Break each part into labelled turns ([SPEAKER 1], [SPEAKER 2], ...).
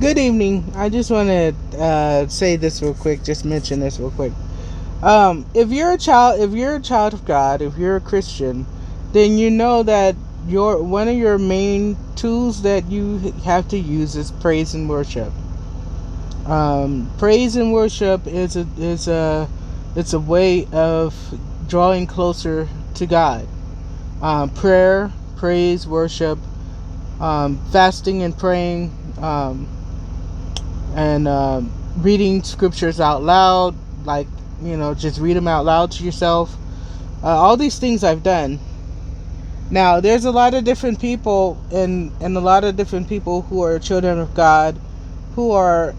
[SPEAKER 1] Good evening. I just want to say this real quick. Just mention this real quick. If you're a child of God, if you're a Christian, then you know that your one of your main tools that you have to use is praise and worship. Praise and worship it's a way of drawing closer to God. Prayer, praise, worship, fasting and praying. And reading scriptures out loud, like, just read them out loud to yourself. All these things I've done. Now, there's a lot of different people, and a lot of different people who are children of God, who are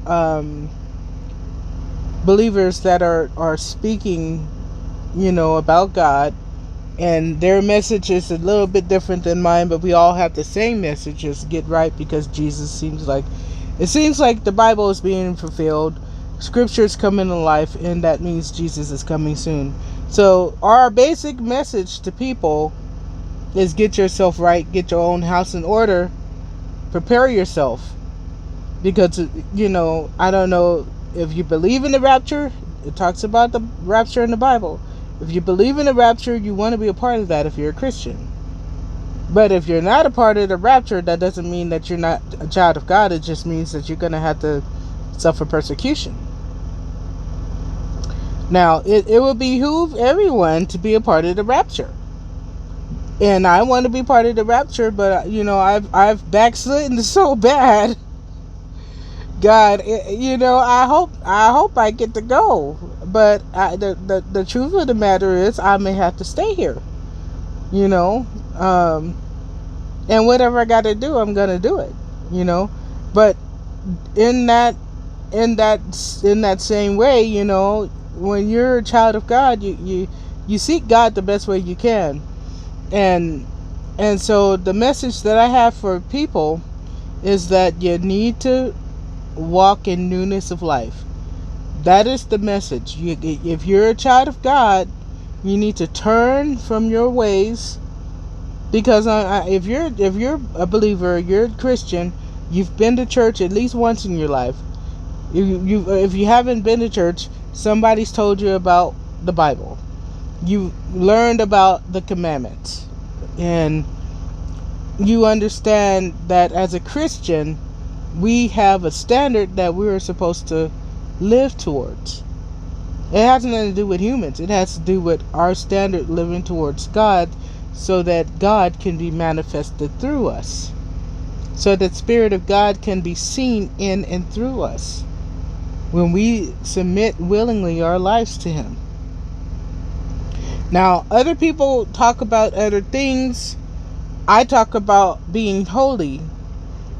[SPEAKER 1] believers that are speaking, about God, and their message is a little bit different than mine, but we all have the same messages: get right, because Jesus seems like the Bible is being fulfilled, scriptures coming to life, and that means Jesus is coming soon. So our basic message to people is: get yourself right, get your own house in order, prepare yourself, because I don't know if you believe in the rapture. It talks about the rapture in the Bible. If you believe in the rapture, you want to be a part of that if you're a Christian. But if you're not a part of the rapture, that doesn't mean that you're not a child of God. It just means that you're going to have to suffer persecution. Now, it will behoove everyone to be a part of the rapture. And I want to be part of the rapture, but I've backslidden so bad. God, I hope I get to go. But the truth of the matter is, I may have to stay here. You know, um, and whatever I got to do, I'm gonna do it. You know, but in that in that same way, when you're a child of God, you seek God the best way you can. And and so the message that I have for people is that you need to walk in newness of life. That is the message. If you're a child of God, you need to turn from your ways, because if you're a believer, you're a Christian, you've been to church at least once in your life. If you haven't been to church, somebody's told you about the Bible. You learned about the commandments, and you understand that as a Christian, we have a standard that we're supposed to live towards. It has nothing to do with humans. It has to do with our standard living towards God, so that God can be manifested through us. So that Spirit of God can be seen in and through us when we submit willingly our lives to Him. Now, other people talk about other things. I talk about being holy,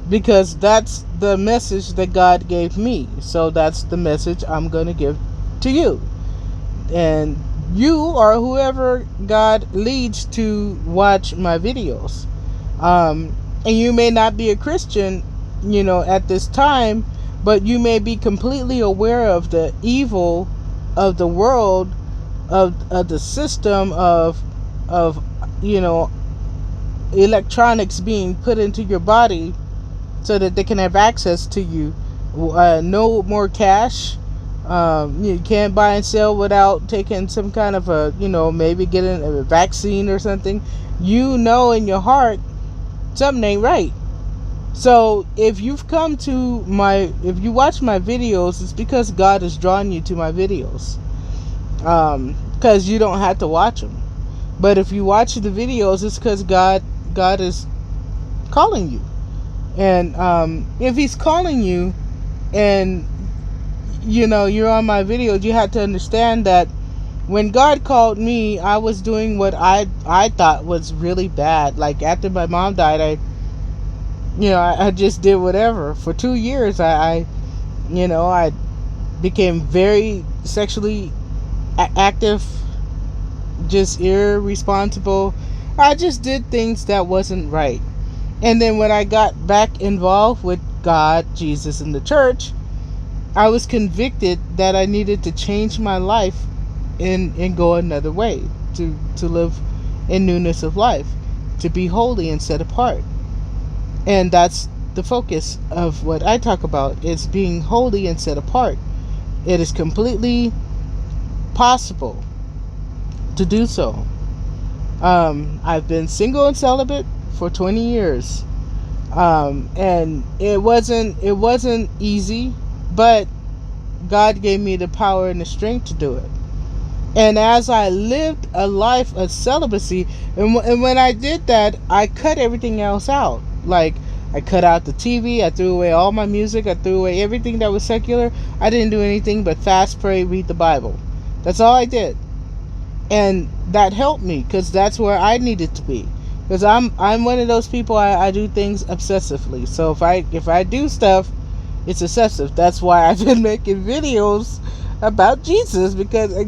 [SPEAKER 1] because that's the message that God gave me. So that's the message I'm going to give to you. And you, or whoever God leads to watch my videos. And you may not be a Christian, at this time, but you may be completely aware of the evil of the world, of the system of you know electronics being put into your body so that they can have access to you. No more cash. You can't buy and sell without taking some kind of maybe getting a vaccine or something. In your heart, something ain't right. So if if you watch my videos, it's because God is drawing you to my videos. Because you don't have to watch them. But if you watch the videos, it's because God is calling you. And if He's calling you, and you're on my videos, you have to understand that when God called me, I was doing what I thought was really bad. Like, after my mom died, I just did whatever. For 2 years, I became very sexually active, just irresponsible. I just did things that wasn't right. And then when I got back involved with God, Jesus, and the church, I was convicted that I needed to change my life and go another way, to live in newness of life, to be holy and set apart. And the focus of what I talk about is being holy and set apart. It is completely possible to do so. I've been single and celibate for 20 years. And it wasn't easy, but God gave me the power and the strength to do it. And as I lived a life of celibacy, and when I did that, I cut everything else out. Like, I cut out the TV, I threw away all my music, I threw away everything that was secular. I didn't do anything but fast, pray, read the Bible. That's all I did. And that helped me, because that's where I needed to be. Because I'm one of those people, I do things obsessively. So if I do stuff, it's excessive. That's why I've been making videos about Jesus, because I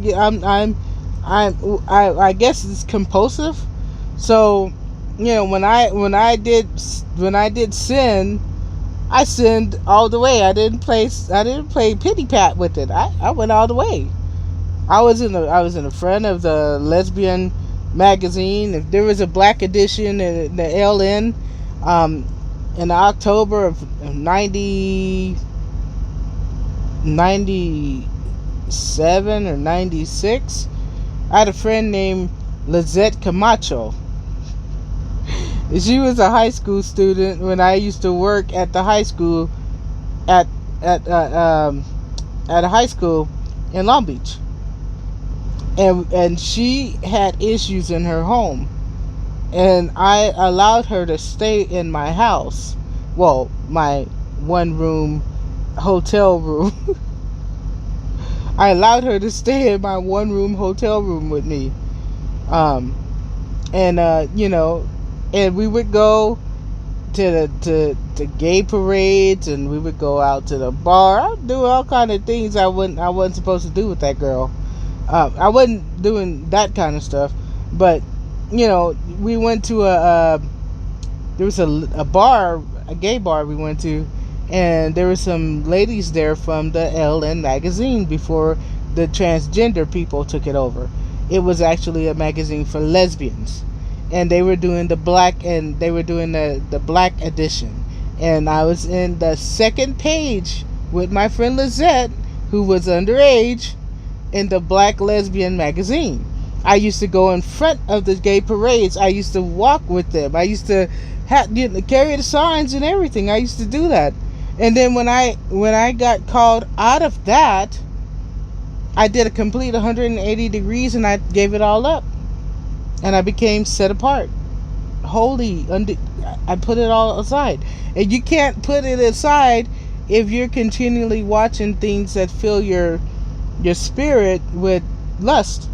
[SPEAKER 1] guess it's compulsive. So, when I did sin, I sinned all the way. I didn't play pity pat with it. I went all the way. I was in a front of the lesbian magazine. If there was a black edition in the LN, in October of 97 or 96, I had a friend named Lizette Camacho. She was a high school student when I used to work at the high school at a high school in Long Beach. And she had issues in her home, and I allowed her to stay in my house. Well, my one room hotel room. I allowed her to stay in my one room hotel room with me. And we would go to gay parades, and we would go out to the bar. I would do all kind of things I wasn't supposed to do with that girl. I wasn't doing that kind of stuff, but we went to there was a bar, a gay bar we went to, and there were some ladies there from the LN magazine before the transgender people took it over. It was actually a magazine for lesbians, and they were doing the black edition, and I was in the second page with my friend Lizette, who was underage, in the black lesbian magazine. I used to go in front of the gay parades. I used to walk with them. I used to carry the signs and everything. I used to do that. And then when I got called out of that, I did a complete 180 degrees, and I gave it all up. And I became set apart, holy. I put it all aside. And you can't put it aside if you're continually watching things that fill your spirit with lust.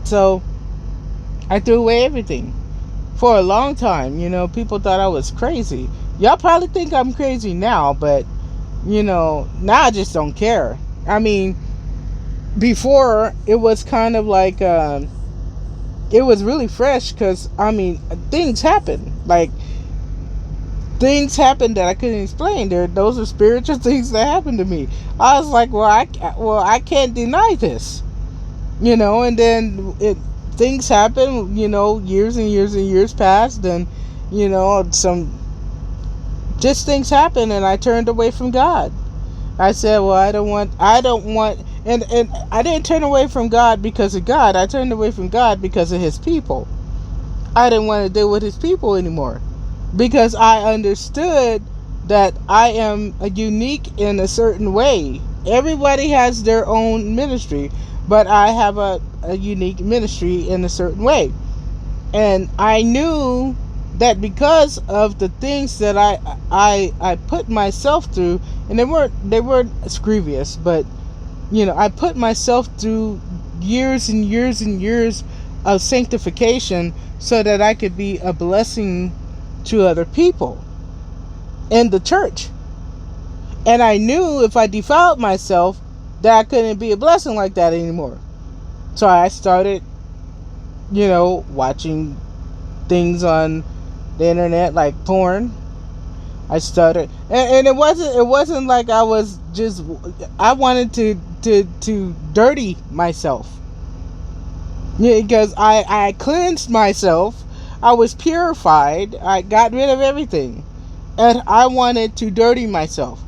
[SPEAKER 1] So I threw away everything for a long time. People thought I was crazy. Y'all probably think I'm crazy now, but now I just don't care. I mean, before it was kind of like it was really fresh, because things happen. Like, things happened that I couldn't explain. Those are spiritual things that happened to me. I was like, I can't deny this, And then things happen. Years and years and years passed, and some things happened, and I turned away from God. I said, well, I don't want, and I didn't turn away from God because of God. I turned away from God because of His people. I didn't want to deal with His people anymore, because I understood that I am unique in a certain way. Everybody has their own ministry, but I have a unique ministry in a certain way. And I knew that because of the things that I put myself through, and they weren't grievous, but I put myself through years and years and years of sanctification so that I could be a blessing to other people in the church. And I knew if I defiled myself, that I couldn't be a blessing like that anymore. So I started, watching things on the internet like porn. I started, and it wasn't like I wanted to dirty myself. Because I cleansed myself. I was purified. I got rid of everything. and I wanted to dirty myself.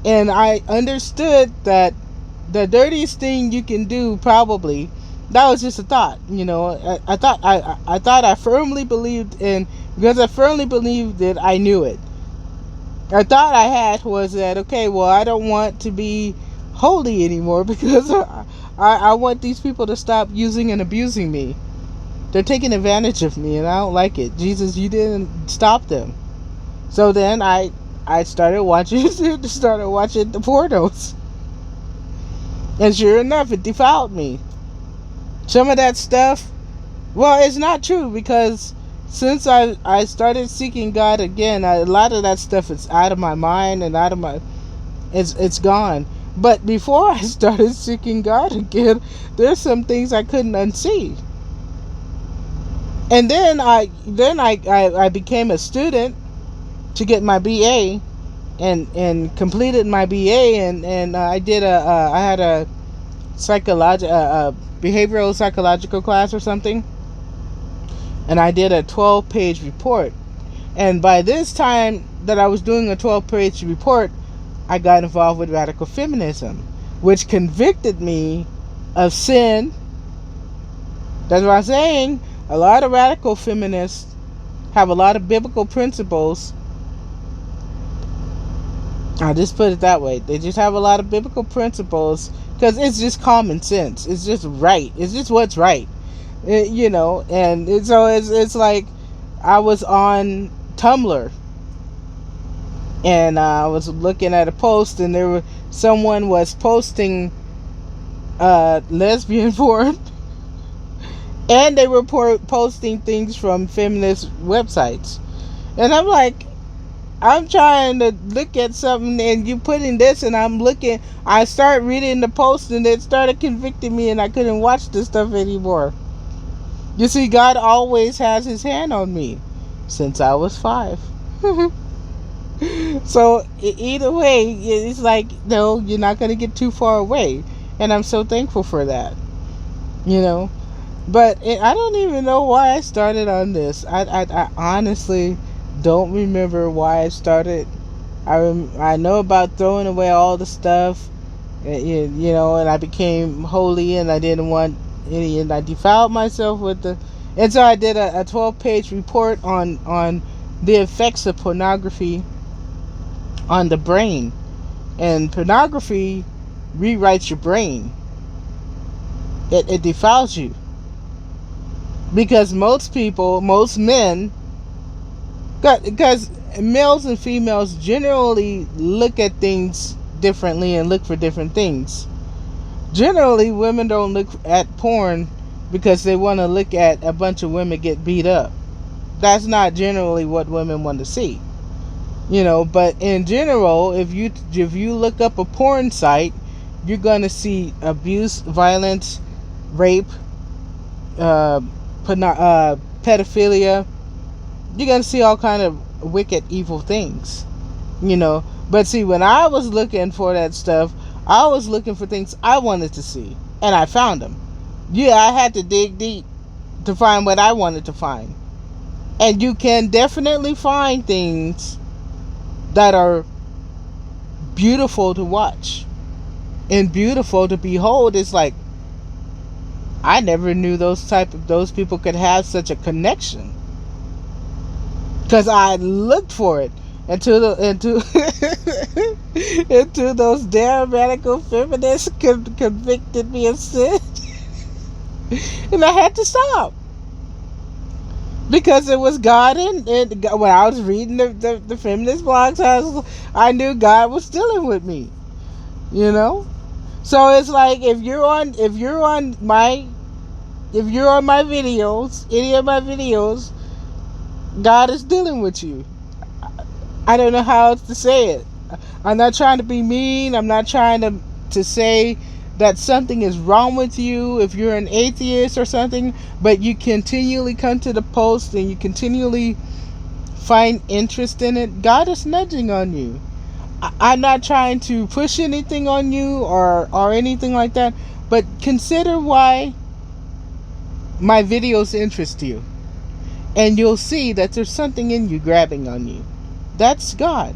[SPEAKER 1] And I understood that the dirtiest thing you can do, probably, that was just a thought. I thought I firmly believed in, because I firmly believed that I knew it. I thought I had was that, okay, well, I don't want to be holy anymore because I want these people to stop using and abusing me. They're taking advantage of me and I don't like it. Jesus, you didn't stop them. So then I started watching the pornos. And sure enough, it defiled me. Some of that stuff, well, it's not true, because since I started seeking God again, a lot of that stuff is out of my mind and out of my, it's gone. But before I started seeking God again, there's some things I couldn't unsee. And then I became a student to get my BA, and completed my BA, and I did I had a behavioral psychological class or something, and I did a 12-page report. And by this time that I was doing a 12-page report, I got involved with radical feminism, which convicted me of sin. That's what I'm saying. A lot of radical feminists have a lot of biblical principles. I'll just put it that way. They just have a lot of biblical principles because it's just common sense. It's just right. It's just what's right. So it's like I was on Tumblr, and I was looking at a post, and someone was posting lesbian porn, and they were posting things from feminist websites, and I'm like, I'm trying to look at something and you put in this, and I start reading the post, and it started convicting me and I couldn't watch this stuff anymore. You see, God always has his hand on me since I was 5. So either way, it's like, no, you're not going to get too far away. And I'm so thankful for that, But I don't even know why I started on this. I honestly don't remember why I started. I know about throwing away all the stuff, and I became holy, and I didn't want any, and I defiled myself with and so I did a 12-page report on the effects of pornography on the brain. And pornography rewrites your brain. It defiles you, because most men, because males and females generally look at things differently and look for different things. Generally, women don't look at porn because they want to look at a bunch of women get beat up. That's not generally what women want to see. But in general, if you look up a porn site, you're going to see abuse, violence, rape, pedophilia. You're going to see all kind of wicked, evil things. But see, when I was looking for that stuff, I was looking for things I wanted to see, and I found them. Yeah, I had to dig deep to find what I wanted to find. And you can definitely find things that are beautiful to watch and beautiful to behold. It's like, I never knew those people could have such a connection, because I looked for it into those damn radical feminists convicted me of sin. And I had to stop, because it was God. And when I was reading the feminist blogs, I knew God was dealing with me. So it's like, if you're on my videos, any of my videos, God is dealing with you. I don't know how else to say it. I'm not trying to be mean. I'm not trying to say that something is wrong with you if you're an atheist or something, but you continually come to the post and you continually find interest in it. God is nudging on you. I'm not trying to push anything on you or anything like that, but consider why my videos interest you, and you'll see that there's something in you grabbing on you. That's God.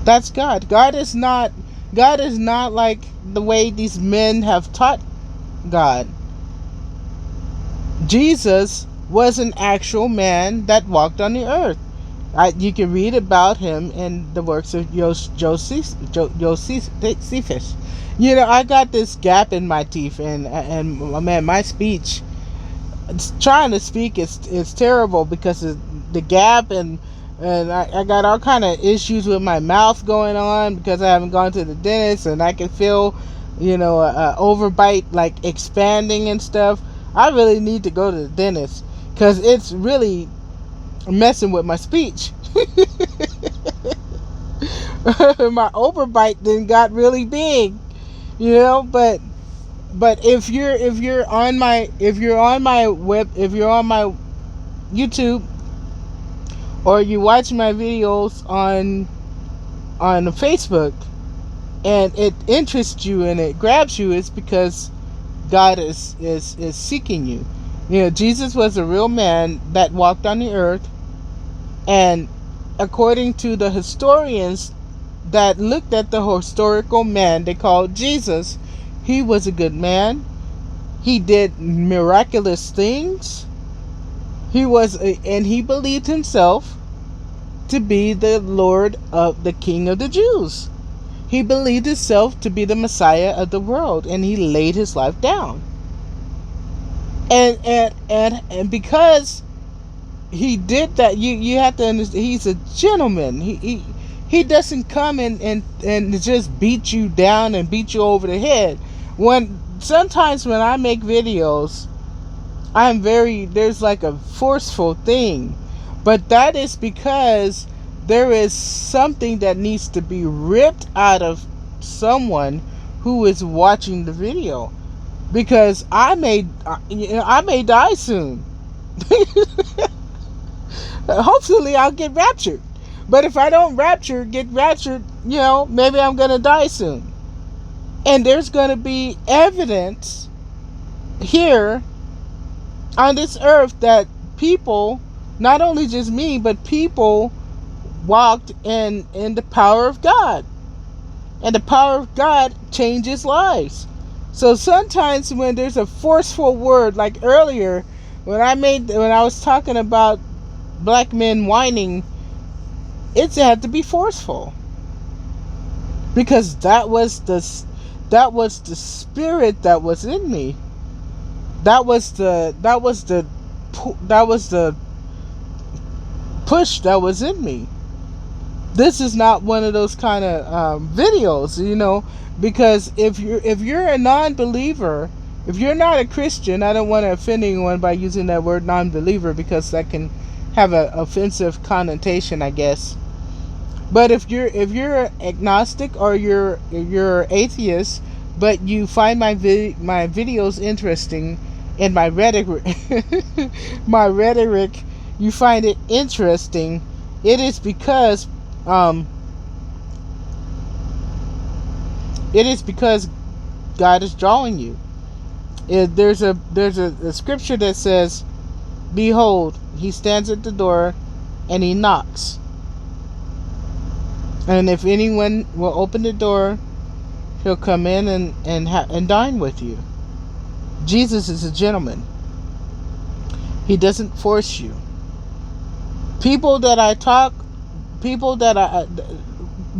[SPEAKER 1] That's God. God is not like the way these men have taught God. Jesus was an actual man that walked on the earth. You can read about him in the works of Josephus. I got this gap in my teeth, and man, my speech, trying to speak is terrible because of the gap, and I got all kind of issues with my mouth going on because I haven't gone to the dentist, and I can feel, overbite like expanding and stuff. I really need to go to the dentist because it's really messing with my speech. My overbite then got really big, but if you're on my YouTube, or you watch my videos on Facebook, and it interests you and it grabs you, it's because God is seeking you. Jesus was a real man that walked on the earth, and according to the historians that looked at the historical man they called Jesus, he was a good man. He did miraculous things. And he believed himself to be the Lord of the King of the Jews. He believed himself to be the Messiah of the world, and he laid his life down. And because he did that, you have to understand, he's a gentleman. He doesn't come and just beat you down and beat you over the head. Sometimes when I make videos, there's like a forceful thing, but that is because there is something that needs to be ripped out of someone who is watching the video, because I may die soon. Hopefully I'll get raptured, but if I don't get raptured, maybe I'm gonna die soon, and there's gonna be evidence here on this earth that people, not only just me, but people walked in the power of God. And the power of God changes lives. So sometimes when there's a forceful word, like earlier, when I was talking about black men whining, it had to be forceful. Because that was the spirit that was in me. That was the push that was in me. This is not one of those kind of videos, because if you're a non-believer, if you're not a Christian, I don't want to offend anyone by using that word non-believer, because that can have an offensive connotation, I guess. But if you're agnostic, or you're atheist, but you find my videos interesting, and my rhetoric, you find it interesting, it is because God is drawing you. There's a scripture that says, "Behold, he stands at the door, and he knocks. And if anyone will open the door, he'll come in and dine with you." Jesus is a gentleman. He doesn't force you.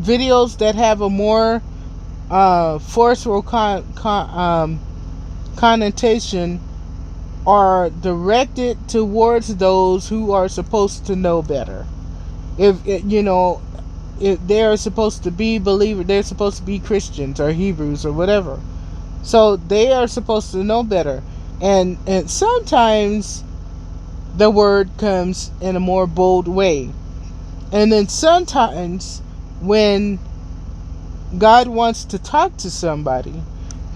[SPEAKER 1] Videos that have a more forceful connotation are directed towards those who are supposed to know better. If they're supposed to be believers, they're supposed to be Christians or Hebrews or whatever. So they are supposed to know better. And sometimes the word comes in a more bold way. And then sometimes when God wants to talk to somebody,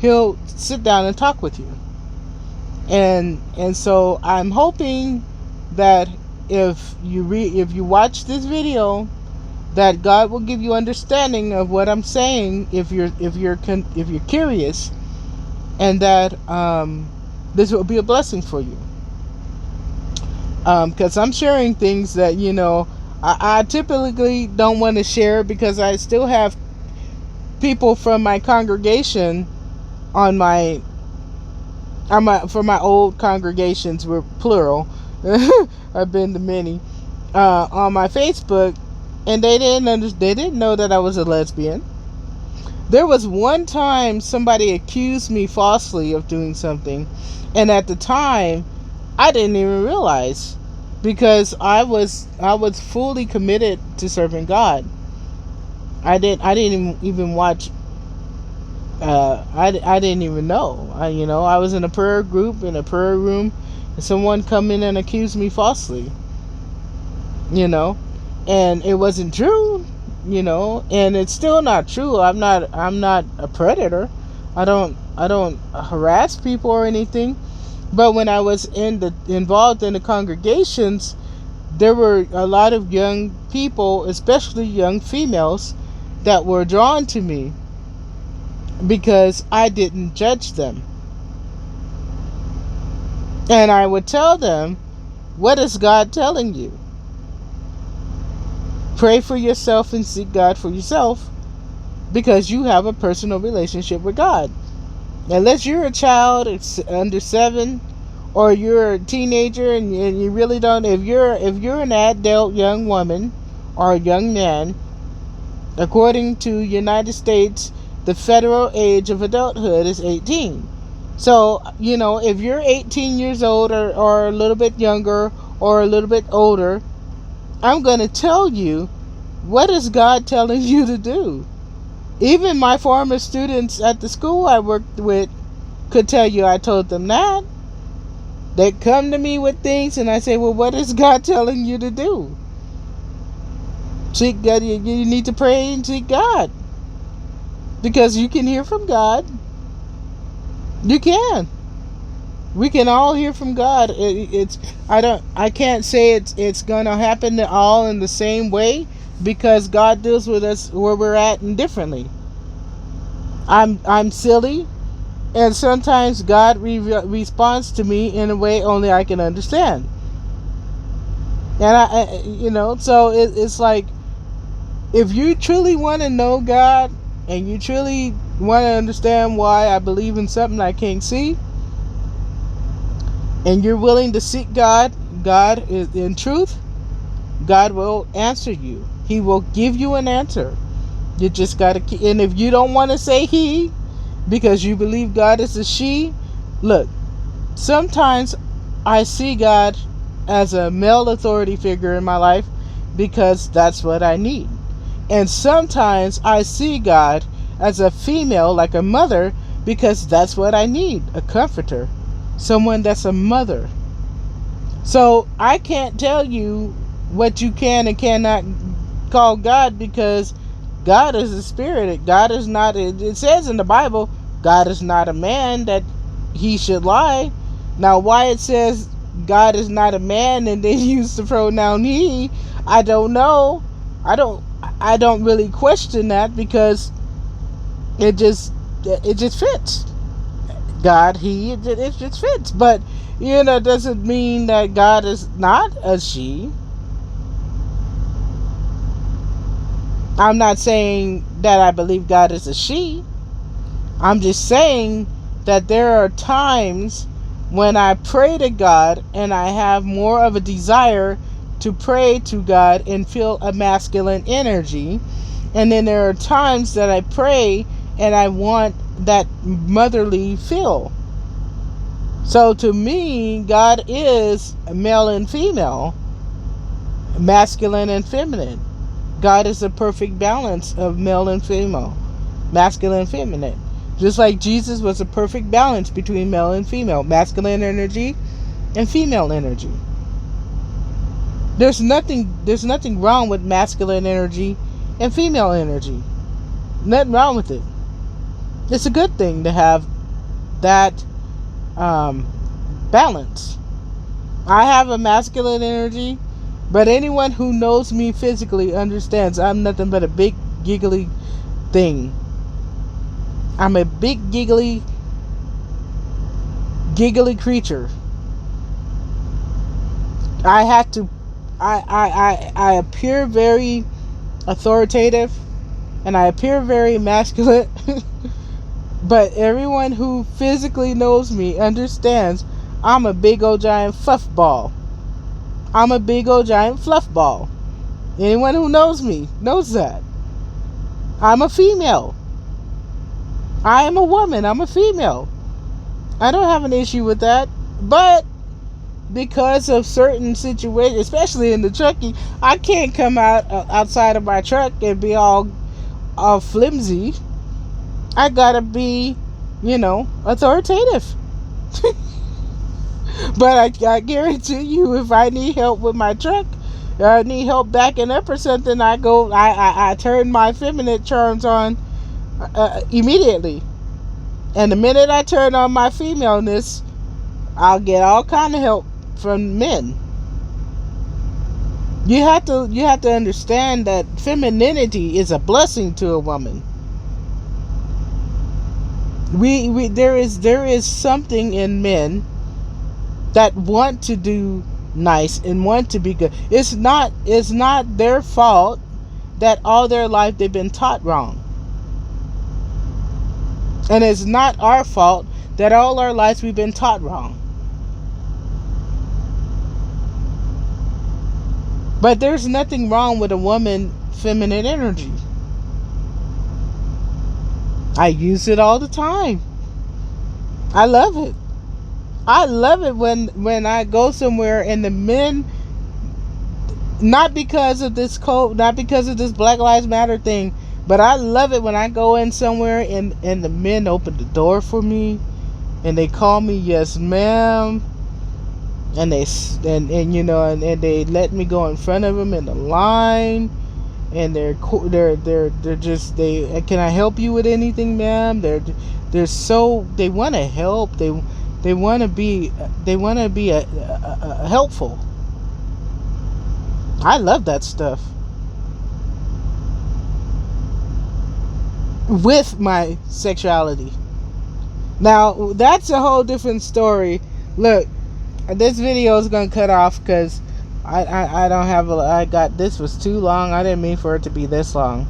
[SPEAKER 1] he'll sit down and talk with you. And so I'm hoping that if you watch this video, that God will give you understanding of what I'm saying, if you're curious, and that this will be a blessing for you. Because I'm sharing things that I typically don't want to share because I still have people from my congregation on my for my old congregations, were plural. I've been to many on my Facebook, and they didn't know that I was a lesbian. There was one time somebody accused me falsely of doing something, and at the time I didn't even realize, because I was fully committed to serving God. I didn't even watch. I didn't even know. I was in a prayer group in a prayer room, and someone come in and accused me falsely. You know, and it wasn't true. And it's still not true. I'm not a predator. I don't harass people or anything. But when I was involved in the congregations, there were a lot of young people, especially young females, that were drawn to me because I didn't judge them. And I would tell them, what is God telling you? Pray for yourself and seek God for yourself, because you have a personal relationship with God. Unless you're a child, it's under 7, or you're a teenager and you really don't. If you're an adult young woman or a young man, according to United States, the federal age of adulthood is 18. So, if you're 18 years old, or a little bit younger or a little bit older, I'm going to tell you, what is God telling you to do? Even my former students at the school I worked with could tell you I told them that. They come to me with things and I say, well, what is God telling you to do? Seek God. You need to pray and seek God, because you can hear from God. You can. We can all hear from God. I can't say it's gonna happen all in the same way, because God deals with us where we're at and differently. I'm silly, and sometimes God responds to me in a way only I can understand. And so it's like, if you truly want to know God, and you truly want to understand why I believe in something I can't see, and you're willing to seek God, God is in truth. God will answer you. He will give you an answer. You just gotta keep. And if you don't want to say He, because you believe God is a she, look. Sometimes I see God as a male authority figure in my life, because that's what I need. And sometimes I see God as a female, like a mother, because that's what I need, a comforter, someone that's a mother. So I can't tell you what you can and cannot call God, because God is a spirit. God is not, it says in the Bible, God is not a man that He should lie. Now, why it says God is not a man and they use the pronoun he, I don't know. I don't I don't really question that, because it just fits. God, He, it just fits. But doesn't mean that God is not a she. I'm not saying that I believe God is a she. I'm just saying that there are times when I pray to God and I have more of a desire to pray to God and feel a masculine energy. And then there are times that I pray and I want that motherly feel. So to me, God is male and female, masculine and feminine. God is a perfect balance of male and female, masculine and feminine. Just like Jesus was a perfect balance between male and female, masculine energy and female energy. There's nothing wrong with masculine energy and female energy. Nothing wrong with it. It's a good thing to have that um, balance. I have a masculine energy, but anyone who knows me physically understands I'm nothing but a big giggly thing. I'm a big giggly creature. I have to I appear very authoritative and I appear very masculine. But everyone who physically knows me understands I'm a big old giant fluff ball. I'm a big old giant fluff ball. Anyone who knows me knows that. I'm a female. I am a woman. I'm a female. I don't have an issue with that. But because of certain situations, especially in the trucking, I can't come outside of my truck and be all flimsy. I gotta be, authoritative. But I guarantee you, if I need help with my truck, or I need help backing up or something, I turn my feminine charms on immediately. And the minute I turn on my femaleness, I'll get all kind of help from men. You have to understand that femininity is a blessing to a woman. There is something in men that want to do nice and want to be good. It's not their fault that all their life they've been taught wrong. And it's not our fault that all our lives we've been taught wrong. But there's nothing wrong with a woman feminine energy. I use it all the time. I love it. I love it when I go somewhere and the men, not because of this code, not because of this Black Lives Matter thing, but I love it when I go in somewhere and the men open the door for me and they call me yes ma'am, and they let me go in front of them in the line, and they're just, can I help you with anything, ma'am? They're so, they want to help. They want to be helpful. I love that stuff. With my sexuality. Now, that's a whole different story. Look, this video is going to cut off because I don't have this was too long. I didn't mean for it to be this long.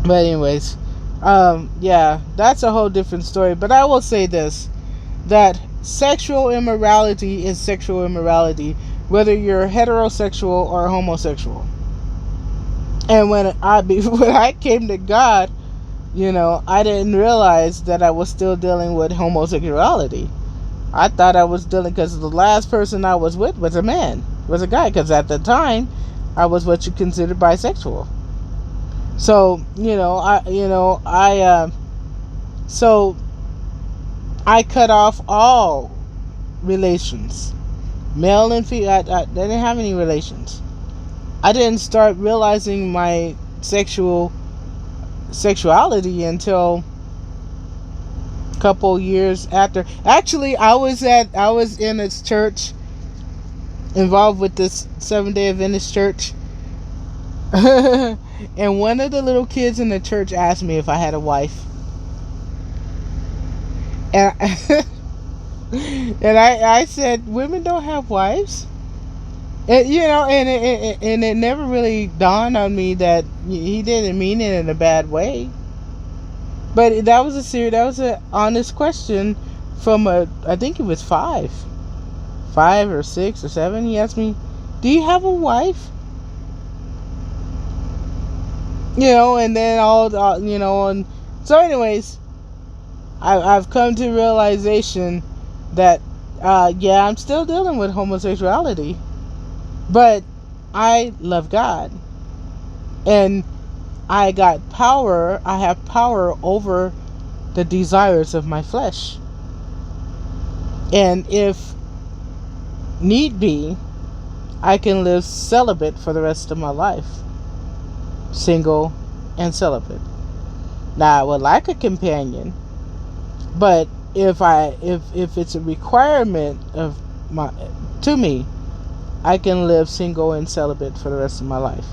[SPEAKER 1] But anyways, yeah, that's a whole different story. But I will say this, that sexual immorality is sexual immorality, whether you're heterosexual or homosexual. And when I came to God, I didn't realize that I was still dealing with homosexuality. I thought I was dealing, because the last person I was with was a man, was a guy, because at the time I was what you consider bisexual. So I cut off all relations, male and female. I didn't have any relations. I didn't start realizing my sexuality until a couple years after. Actually, I was in a church, involved with this Seventh-day Adventist church, and one of the little kids in the church asked me if I had a wife, and and I said, women don't have wives. And, and it never really dawned on me that he didn't mean it in a bad way. But that was an honest question from I think it was 5 or 6 or 7. He asked me, "Do you have a wife?" And then and so anyways, I've come to realization that yeah, I'm still dealing with homosexuality. But I love God, and I have power over the desires of my flesh. And if need be, I can live celibate for the rest of my life. Single and celibate. Now, I would like a companion, but if it's a requirement to me, I can live single and celibate for the rest of my life.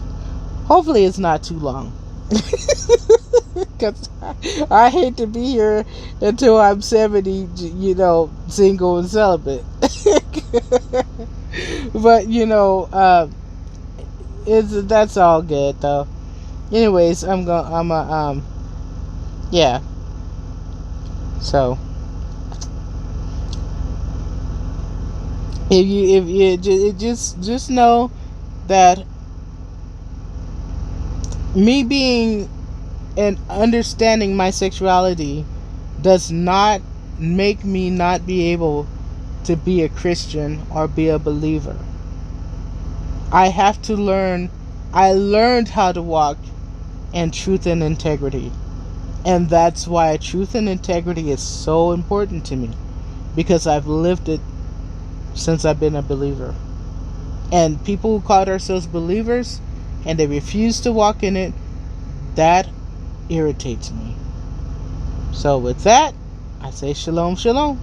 [SPEAKER 1] Hopefully it's not too long. Because I hate to be here until I'm 70, single and celibate. But it's that's all good though. Anyways, I'm a yeah. So if you just know that me being and understanding my sexuality does not make me not be able to be a Christian or be a believer. I have to learn. I learned how to walk in truth and integrity. And that's why truth and integrity is so important to me, because I've lived it since I've been a believer. And people who call themselves believers and they refuse to walk in it, that irritates me. So with that, I say shalom, shalom.